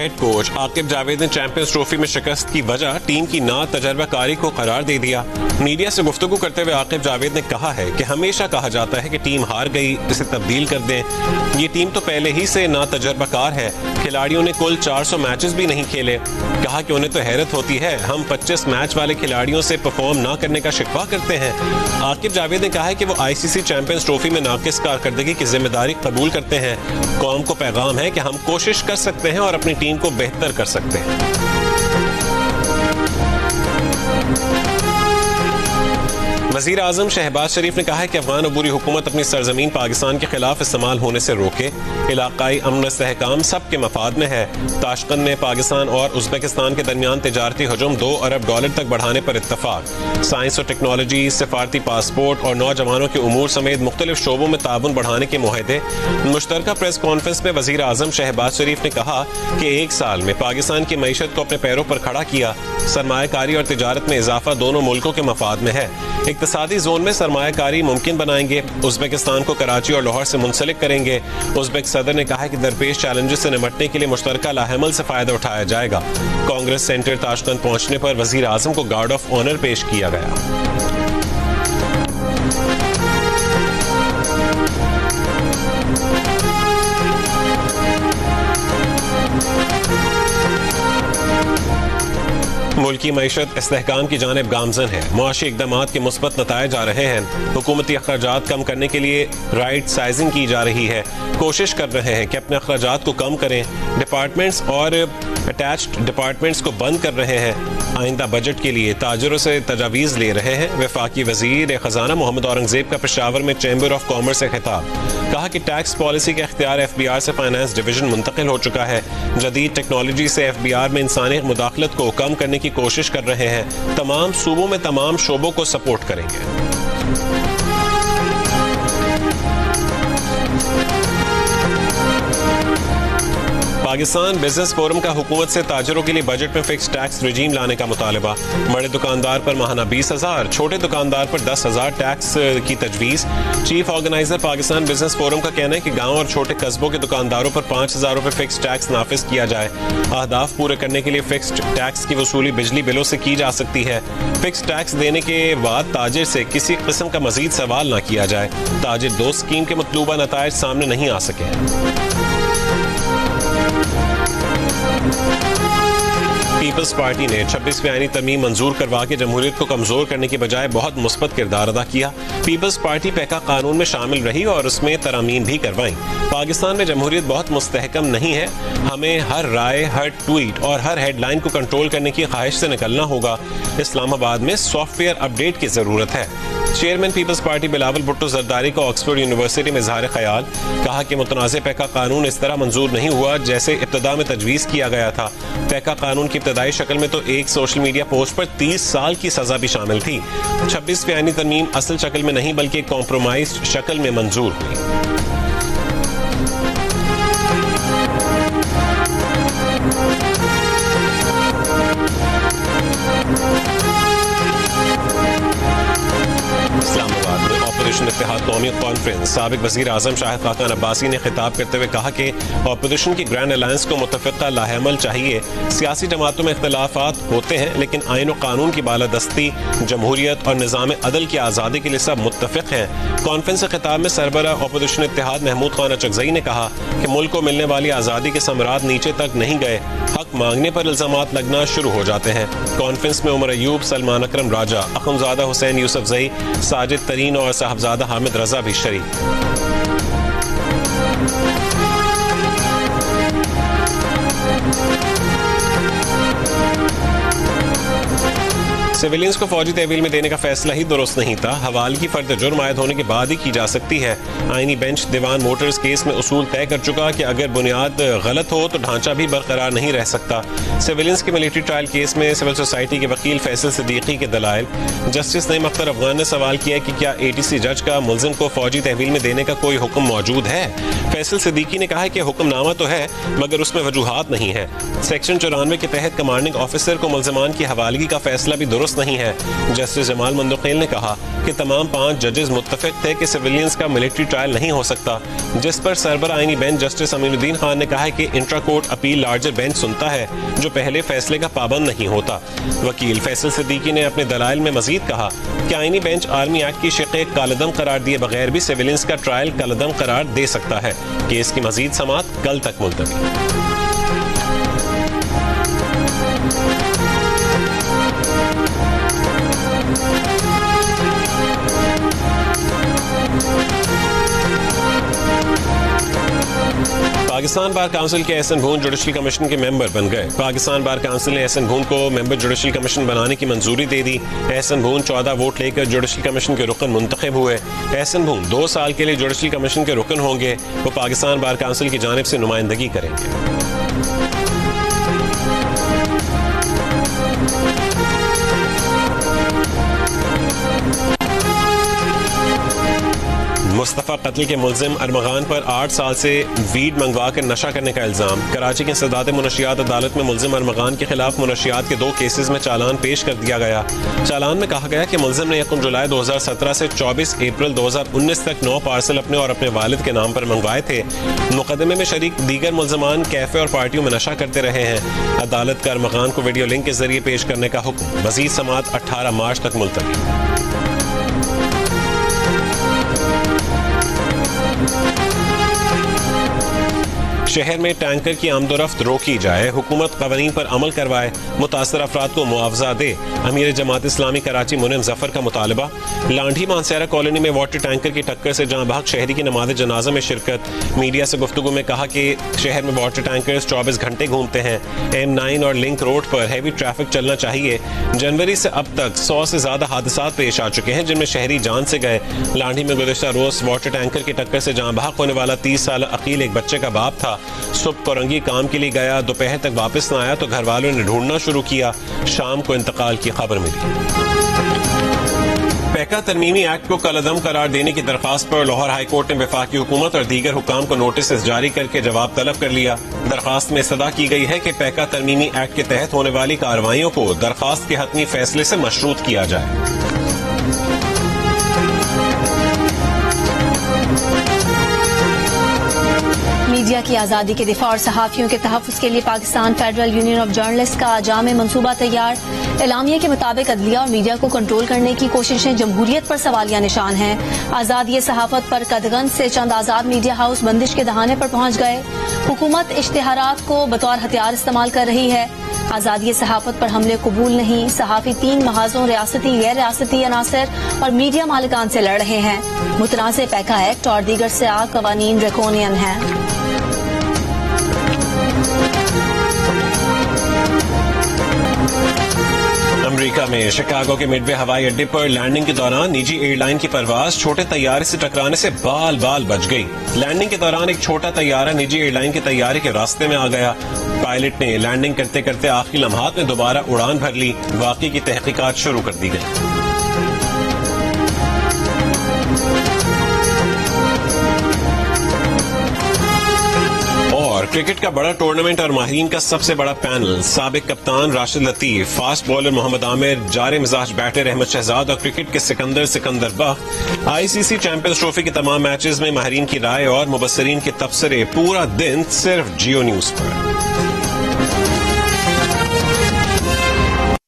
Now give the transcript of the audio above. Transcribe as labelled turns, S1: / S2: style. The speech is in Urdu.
S1: ہیڈ کوچ عاقب جاوید نے چیمپئنز ٹرافی میں شکست کی وجہ ٹیم کی ناتجربہ کاری کو قرار دے دیا۔ میڈیا سے گفتگو کرتے ہوئے عاقب جاوید نے کہا ہے کہ ہمیشہ کہا جاتا ہے کہ ٹیم ہار گئی، اسے تبدیل کر دیں۔ یہ ٹیم تو پہلے ہی سے ناتجربہ کار ہے، کھلاڑیوں نے کل 400 میچز بھی نہیں کھیلے۔ کہا کہ انہیں تو حیرت ہوتی ہے، ہم 25 میچ والے کھلاڑیوں سے پرفارم نہ کرنے کا شکوہ کرتے ہیں۔ عاقب جاوید نے کہا ہے کہ وہ ICC چیمپئنز ٹرافی میں ناقص کارکردگی کی ذمہ داری قبول کرتے ہیں۔ قوم کو پیغام ہے کہ ہم کوشش کر سکتے ہیں اور اپنی ٹیم کو بہتر کر سکتے ہیں۔ وزیر اعظم شہباز شریف نے کہا ہے کہ افغان عبوری حکومت اپنی سرزمین پاکستان کے خلاف استعمال ہونے سے روکے، علاقائی امن و استحکام سب کے مفاد میں ہے۔ تاشقند میں پاکستان اور ازبکستان کے درمیان تجارتی حجم $2 ارب تک بڑھانے پر اتفاق۔ سائنس اور ٹیکنالوجی، سفارتی پاسپورٹ اور نوجوانوں کے امور سمیت مختلف شعبوں میں تعاون بڑھانے کے معاہدے۔ مشترکہ پریس کانفرنس میں وزیر اعظم شہباز شریف نے کہا کہ 1 سال میں پاکستان کی معیشت کو اپنے پیروں پر کھڑا کیا۔ سرمایہ کاری اور تجارت میں اضافہ دونوں ملکوں کے مفاد میں ہے۔ اقتصادی زون میں سرمایہ کاری ممکن بنائیں گے، ازبکستان کو کراچی اور لاہور سے منسلک کریں گے۔ ازبک صدر نے کہا کہ درپیش چیلنجز سے نمٹنے کے لیے مشترکہ لاحمل سے فائدہ اٹھایا جائے گا۔ کانگریس سینٹر تاشقند پہنچنے پر وزیر اعظم کو گارڈ آف آنر پیش کیا گیا۔ ملکی معیشت استحکام کی جانب گامزن ہے، معاشی اقدامات کے مثبت نتائج آ رہے ہیں۔ حکومتی اخراجات کم کرنے کے لیے رائٹ سائزنگ کی جا رہی ہے، کوشش کر رہے ہیں کہ اپنے اخراجات کو کم کریں۔ ڈپارٹمنٹس اور اٹیچڈ ڈپارٹمنٹس کو بند کر رہے ہیں۔ آئندہ بجٹ کے لیے تاجروں سے تجاویز لے رہے ہیں۔ وفاقی وزیر خزانہ محمد اورنگزیب کا پشاور میں چیمبر آف کامرس سے خطاب، کہا کہ ٹیکس پالیسی کا اختیار FBR سے فائنانس ڈویژن منتقل ہو چکا ہے۔ جدید ٹیکنالوجی سے FBR میں انسانی مداخلت کو کم کرنے کی کوشش کر رہے ہیں۔ تمام صوبوں میں تمام شعبوں کو سپورٹ کریں گے۔ پاکستان بزنس فورم کا حکومت سے تاجروں کے لیے بجٹ میں فکس ٹیکس رجیم لانے کا مطالبہ۔ بڑے دکاندار پر ماہانہ 20,000، چھوٹے دکاندار پر 10,000 ٹیکس کی تجویز۔ Chief organiser Pakistan business forum کا کہنا ہے کہ گاؤں اور چھوٹے قصبوں کے دکانداروں پر 5,000 روپے فکس ٹیکس نافذ کیا جائے۔ اہداف پورے کرنے کے لیے فکسڈ ٹیکس کی وصولی بجلی بلوں سے کی جا سکتی ہے۔ فکس ٹیکس دینے کے بعد تاجر سے کسی قسم کا مزید سوال نہ کیا جائے۔ تاجر 2 اسکیم کے مطلوبہ نتائج سامنے نہیں آ سکے۔ پیپلز پارٹی نے 26ویں آئینی ترمیم منظور کروا کے جمہوریت کو کمزور کرنے کے بجائے بہت مثبت کردار ادا کیا۔ پیپلز پارٹی پیکا قانون میں شامل رہی اور اس میں ترامیم بھی کروائیں۔ پاکستان میں جمہوریت بہت مستحکم نہیں ہے، ہمیں ہر رائے، ہر ٹویٹ اور ہر ہیڈ لائن کو کنٹرول کرنے کی خواہش سے نکلنا ہوگا۔ اسلام آباد میں سافٹ ویئر اپ ڈیٹ کی ضرورت ہے۔ چیئرمین پیپلز پارٹی بلاول بھٹو زرداری کو آکسفورڈ یونیورسٹی میں اظہار خیال، کہا کہ متنازع پیکا قانون اس طرح منظور نہیں ہوا جیسے ابتدا میں تجویز کیا گیا تھا۔ پیکا قانون کی ابتدائی شکل میں تو ایک سوشل میڈیا پوسٹ پر 30 سال کی سزا بھی شامل تھی۔ 26ویں آئینی ترمیم اصل شکل میں نہیں بلکہ کمپرومائزڈ شکل میں منظور ہوئی۔ اسلام آباد میں اپوزیشن اتحاد قومی کانفرنس، سابق وزیر اعظم شاہد خاقان عباسی نے خطاب کرتے ہوئے کہا کہ اپوزیشن کی گرینڈ الائنس کو متفقہ لاحمل چاہیے۔ سیاسی جماعتوں میں اختلافات ہوتے ہیں لیکن آئین و قانون کی بالادستی، جمہوریت اور نظام عدل کی آزادی کے لیے سب متفق ہیں۔ کانفرنس کے خطاب میں سربراہ اپوزیشن اتحاد محمود خان اچکزئی نے کہا کہ ملک کو ملنے والی آزادی کے ثمرات نیچے تک نہیں گئے، حق مانگنے پر الزامات لگنا شروع ہو جاتے ہیں۔ کانفرنس میں عمر ایوب، سلمان اکرم راجہ، اخنزادہ حسین یوسف زئی، ساجد ترین اور صاحبزادہ حامد رضا بھی شریک۔ سویلینز کو فوجی تحویل میں دینے کا فیصلہ ہی درست نہیں تھا، حوالگی فرد جرم عائد ہونے کے بعد ہی کی جا سکتی ہے۔ آئینی بینچ دیوان موٹرز کیس میں اصول طے کر چکا کہ اگر بنیاد غلط ہو تو ڈھانچہ بھی برقرار نہیں رہ سکتا۔ سویلینز کے ملٹری ٹرائل کیس میں سول سوسائٹی کے وکیل فیصل صدیقی کے دلائل۔ جسٹس نعیم اختر افغان نے سوال کیا کہ کیا ATC جج کا ملزم کو فوجی تحویل میں دینے کا کوئی حکم موجود ہے؟ فیصل صدیقی نے کہا کہ حکم نامہ تو ہے مگر اس میں وجوہات نہیں ہے۔ سیکشن 94 کے تحت کمانڈنگ آفیسر کو ملزمان کی حوالگی کا فیصلہ بھی درست درست نہیں ہے. جسٹس جمال مندوقیل نے کہا کہ تمام 5 ججز متفق تھے کہ سویلینز کا ملٹری ٹرائل نہیں ہو سکتا, جس پر سربراہ آئینی بینچ جسٹس امین الدین خان نے کہا ہے کہ intra court appeal larger bench سنتا ہے جو پہلے فیصلے کا پابند نہیں ہوتا. وکیل فیصل صدیقی نے اپنے دلائل میں مزید کہا کہ آئینی بینچ آرمی ایکٹ کی شق کالعدم قرار دیے بغیر بھی سویلینز کا ٹرائل کالعدم قرار دے سکتا ہے. کیس کی مزید سماعت کل تک ملتوی. پاکستان بار کونسل کے احسن بھون جوڈیشل کمیشن کے ممبر بن گئے. پاکستان بار کونسل نے احسن بھون کو ممبر جوڈیشل کمیشن بنانے کی منظوری دے دی. احسن بھون 14 ووٹ لے کر جوڈیشل کمیشن کے رکن منتخب ہوئے. احسن بھون 2 سال کے لیے جوڈیشل کمیشن کے رکن ہوں گے. وہ پاکستان بار کونسل کی جانب سے نمائندگی کریں گے. مصطفیٰ قتل کے ملزم ارمغان پر 8 سال سے ویڈ منگوا کر نشہ کرنے کا الزام. کراچی کی انسداد منشیات عدالت میں ملزم ارمغان کے خلاف منشیات کے 2 کیسز میں چالان پیش کر دیا گیا. چالان میں کہا گیا کہ ملزم نے 1 جولائی 2017 سے 24 اپریل 2019 تک 9 پارسل اپنے اور اپنے والد کے نام پر منگوائے تھے. مقدمے میں شریک دیگر ملزمان کیفے اور پارٹیوں میں نشہ کرتے رہے ہیں. عدالت کا ارمغان کو ویڈیو لنک کے ذریعے پیش کرنے کا حکم. مزید سماعت 18 مارچ تک ملتوی. شہر میں ٹینکر کی آمد و رفت روکی جائے, حکومت قوانین پر عمل کروائے, متاثرہ افراد کو معاوضہ دے. امیر جماعت اسلامی کراچی منعم ظفر کا مطالبہ. لانڈھی مانسیرا کالونی میں واٹر ٹینکر کی ٹکر سے جاں بحق شہری کی نماز جنازہ میں شرکت. میڈیا سے گفتگو میں کہا کہ شہر میں واٹر ٹینکرز 24 گھنٹے گھومتے ہیں. M9 اور لنک روڈ پر ہیوی ٹریفک چلنا چاہیے. جنوری سے اب تک 100 سے زیادہ حادثات پیش آ چکے ہیں جن میں شہری جان سے گئے. لانڈھی میں گزشتہ روز واٹر ٹینکر کی ٹکر سے جاں بحق ہونے والا 30 سالہ عقیل ایک بچے کا باپ تھا. صبح کورنگی کام کے لیے گیا, دوپہر تک واپس نہ آیا تو گھر والوں نے ڈھونڈنا شروع کیا. شام کو انتقال کی خبر ملی. پیکا ترمیمی ایکٹ کو کالعدم قرار دینے کی درخواست پر لاہور ہائی کورٹ نے وفاقی حکومت اور دیگر حکام کو نوٹسز جاری کر کے جواب طلب کر لیا. درخواست میں استدعا کی گئی ہے کہ پیکا ترمیمی ایکٹ کے تحت ہونے والی کارروائیوں کو درخواست کے حتمی فیصلے سے مشروط کیا جائے.
S2: میڈیا کی آزادی کے دفاع اور صحافیوں کے تحفظ کے لیے Pakistan federal union of journalist کا جامع منصوبہ تیار. اعلامیے کے مطابق عدلیہ اور میڈیا کو کنٹرول کرنے کی کوششیں جمہوریت پر سوالیہ نشان ہیں. آزادی صحافت پر قدغن سے چند آزاد میڈیا ہاؤس بندش کے دہانے پر پہنچ گئے. حکومت اشتہارات کو بطور ہتھیار استعمال کر رہی ہے. آزادی صحافت پر حملے قبول نہیں. صحافی 3 محاذوں ریاستی, غیر ریاستی عناصر اور میڈیا مالکان سے لڑ رہے ہیں. متنازع پیکا ایکٹ اور دیگر سیاہ قوانین ڈریکونین ہیں.
S1: امریکہ میں شکاگو کے مڈ وے ہوائی اڈے پر لینڈنگ کے دوران نجی ایئر لائن کی پرواز چھوٹے طیارے سے ٹکرانے سے بال بال بچ گئی. لینڈنگ کے دوران ایک چھوٹا طیارہ نجی ایئر لائن کے طیارے کے راستے میں آ گیا. پائلٹ نے لینڈنگ کرتے کرتے آخری لمحات میں دوبارہ اڑان بھر لی. واقعے کی تحقیقات شروع کر دی گئی. کرکٹ کا بڑا ٹورنامنٹ اور ماہرین کا سب سے بڑا پینل. سابق کپتان راشد لطیف, فاسٹ بالر محمد عامر, جارے مزاج بیٹر احمد شہزاد اور کرکٹ کے سکندر بخت. ICC چیمپئنز ٹرافی کے تمام میچز میں ماہرین کی رائے اور مبصرین کے تبصرے پورا دن صرف جیو نیوز پر.